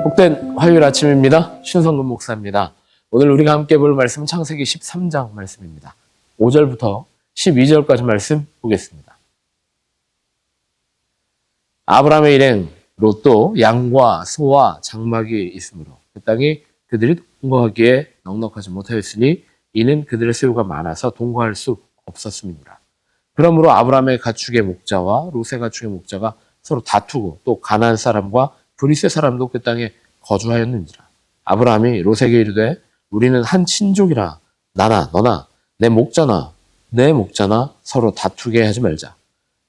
복된 화요일 아침입니다. 신성근 목사입니다. 오늘 우리가 함께 볼 말씀은 창세기 13장 말씀입니다. 5절부터 12절까지 말씀 보겠습니다. 아브라함의 일행 롯도 양과 소와 장막이 있으므로 그 땅이 그들이 동거하기에 넉넉하지 못하였으니 이는 그들의 소유가 많아서 동거할 수 없었음이니라. 그러므로 아브라함의 가축의 목자와 롯의 가축의 목자가 서로 다투고 또 가나안 사람과 브리스 사람도 그 땅에 거주하였는지라. 아브라함이 롯에게 이르되 우리는 한 친족이라 나나 너나 내 목자나 서로 다투게 하지 말자.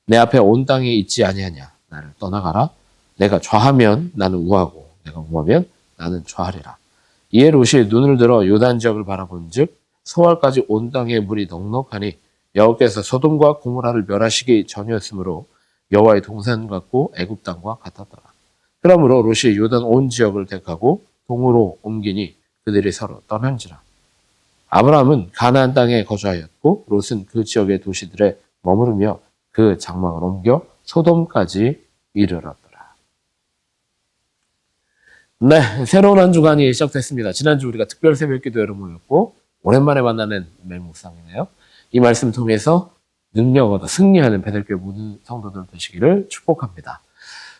내 앞에 온 땅에 있지 아니하냐. 나를 떠나가라. 내가 좌하면 나는 우하고 내가 우하면 나는 좌하리라. 이에 롯이 눈을 들어 요단 지역을 바라본즉 소알까지 온 땅에 물이 넉넉하니 여호와께서 소돔과 고모라를 멸하시기 전이었으므로 여호와의 동산 같고 애굽 땅과 같았더라. 그러므로 롯이 요단 온 지역을 택하고 동으로 옮기니 그들이 서로 떠난지라. 아브라함은 가나안 땅에 거주하였고 롯은 그 지역의 도시들에 머무르며 그 장막을 옮겨 소돔까지 이르렀더라. 네, 새로운 한 주간이 시작됐습니다. 지난주 우리가 특별 새벽 기도회로 모였고 오랜만에 만나는 맹목상이네요. 이 말씀 통해서 능력 얻어 승리하는 베델교회 모든 성도들 되시기를 축복합니다.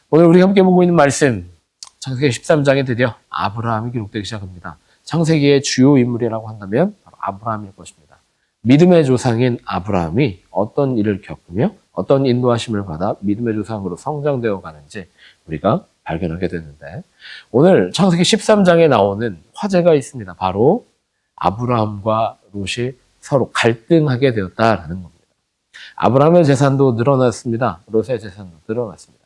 오늘 우리가 함께 보고 있는 말씀 창세기 13장에 드디어 아브라함이 기록되기 시작합니다. 창세기의 주요 인물이라고 한다면 바로 아브라함일 것입니다. 믿음의 조상인 아브라함이 어떤 일을 겪으며 어떤 인도하심을 받아 믿음의 조상으로 성장되어 가는지 우리가 발견하게 되는데 오늘 창세기 13장에 나오는 화제가 있습니다. 바로 아브라함과 롯이 서로 갈등하게 되었다라는 겁니다. 아브라함의 재산도 늘어났습니다. 롯의 재산도 늘어났습니다.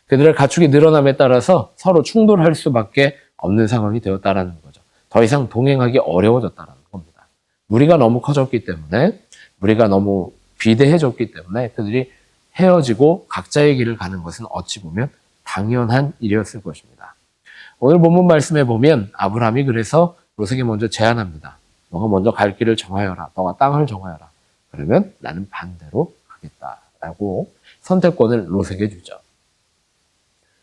그들의 가축이 늘어남에 따라서 서로 충돌할 수밖에 없는 상황이 되었다라는 거죠. 더 이상 동행하기 어려워졌다라는 겁니다. 무리가 너무 커졌기 때문에, 무리가 너무 비대해졌기 때문에 그들이 헤어지고 각자의 길을 가는 것은 어찌 보면 당연한 일이었을 것입니다. 오늘 본문 말씀에 보면 아브라함이 그래서 롯에게 먼저 제안합니다. 너가 먼저 갈 길을 정하여라. 너가 땅을 정하여라. 그러면 나는 반대로 가겠다라고 선택권을 롯에게 주죠.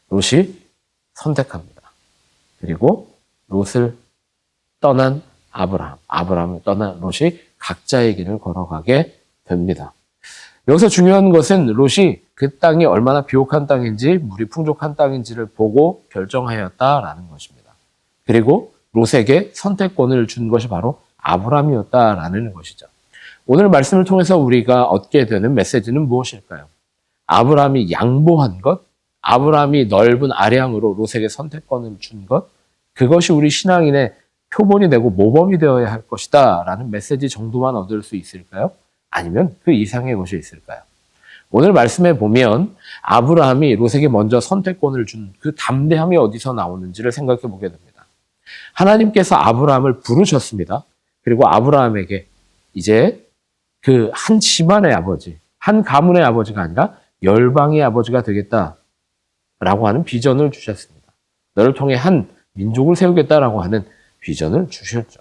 롯이 선택합니다. 그리고 롯을 떠난 아브라함을 떠난 롯이 각자의 길을 걸어가게 됩니다. 여기서 중요한 것은 롯이 그 땅이 얼마나 비옥한 땅인지 물이 풍족한 땅인지를 보고 결정하였다라는 것입니다. 그리고 롯에게 선택권을 준 것이 바로 아브라함이었다라는 것이죠. 오늘 말씀을 통해서 우리가 얻게 되는 메시지는 무엇일까요? 아브라함이 양보한 것, 아브라함이 넓은 아량으로 롯에게 선택권을 준 것, 그것이 우리 신앙인의 표본이 되고 모범이 되어야 할 것이다 라는 메시지 정도만 얻을 수 있을까요? 아니면 그 이상의 것이 있을까요? 오늘 말씀에 보면 아브라함이 롯에게 먼저 선택권을 준 그 담대함이 어디서 나오는지를 생각해 보게 됩니다. 하나님께서 아브라함을 부르셨습니다. 그리고 아브라함에게 이제 그 한 집안의 아버지, 한 가문의 아버지가 아니라 열방의 아버지가 되겠다라고 하는 비전을 주셨습니다. 너를 통해 한 민족을 세우겠다라고 하는 비전을 주셨죠.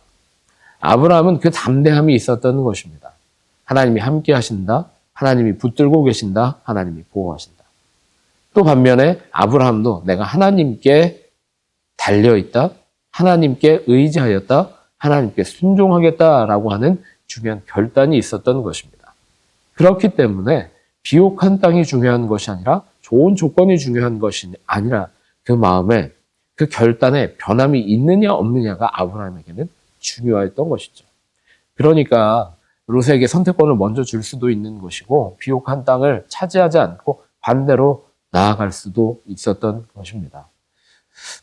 아브라함은 그 담대함이 있었던 것입니다. 하나님이 함께 하신다. 하나님이 붙들고 계신다. 하나님이 보호하신다. 또 반면에 아브라함도 내가 하나님께 달려있다. 하나님께 의지하였다. 하나님께 순종하겠다라고 하는 중요한 결단이 있었던 것입니다. 그렇기 때문에 비옥한 땅이 중요한 것이 아니라 좋은 조건이 중요한 것이 아니라 그 마음에 그 결단에 변함이 있느냐 없느냐가 아브라함에게는 중요했던 것이죠. 그러니까 롯에게 선택권을 먼저 줄 수도 있는 것이고 비옥한 땅을 차지하지 않고 반대로 나아갈 수도 있었던 것입니다.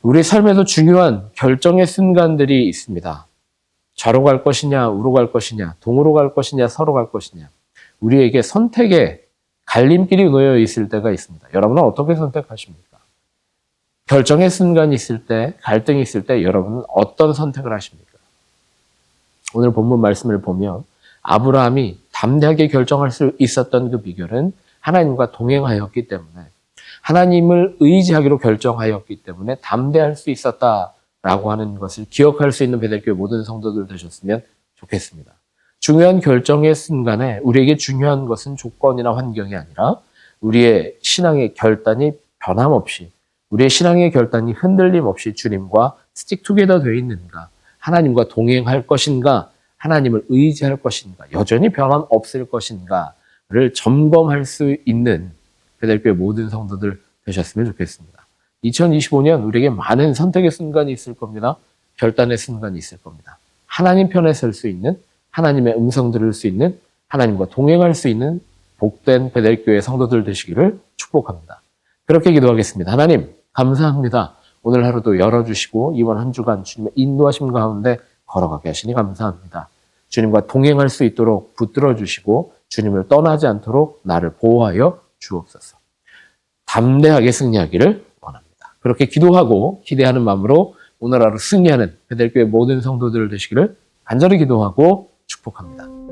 우리 삶에도 중요한 결정의 순간들이 있습니다. 좌로 갈 것이냐, 우로 갈 것이냐, 동으로 갈 것이냐, 서로 갈 것이냐. 우리에게 선택의 갈림길이 놓여 있을 때가 있습니다. 여러분은 어떻게 선택하십니까? 결정의 순간이 있을 때, 갈등이 있을 때 여러분은 어떤 선택을 하십니까? 오늘 본문 말씀을 보면 아브라함이 담대하게 결정할 수 있었던 그 비결은 하나님과 동행하였기 때문에 하나님을 의지하기로 결정하였기 때문에 담대할 수 있었다라고 하는 것을 기억할 수 있는 베델교회 모든 성도들 되셨으면 좋겠습니다. 중요한 결정의 순간에 우리에게 중요한 것은 조건이나 환경이 아니라 우리의 신앙의 결단이 변함없이 우리의 신앙의 결단이 흔들림 없이 주님과 스틱 투게더 되어 있는가, 하나님과 동행할 것인가, 하나님을 의지할 것인가, 여전히 변함 없을 것인가를 점검할 수 있는 베델교회 모든 성도들 되셨으면 좋겠습니다. 2025년 우리에게 많은 선택의 순간이 있을 겁니다. 결단의 순간이 있을 겁니다. 하나님 편에 설 수 있는, 하나님의 음성 들을 수 있는, 하나님과 동행할 수 있는 복된 베델교회 성도들 되시기를 축복합니다. 그렇게 기도하겠습니다. 하나님, 감사합니다. 오늘 하루도 열어주시고 이번 한 주간 주님의 인도하심 가운데 걸어가게 하시니 감사합니다. 주님과 동행할 수 있도록 붙들어 주시고 주님을 떠나지 않도록 나를 보호하여 주옵소서. 담대하게 승리하기를 원합니다. 그렇게 기도하고 기대하는 마음으로 오늘 하루 승리하는 베델교회 모든 성도들 되시기를 간절히 기도하고 축복합니다.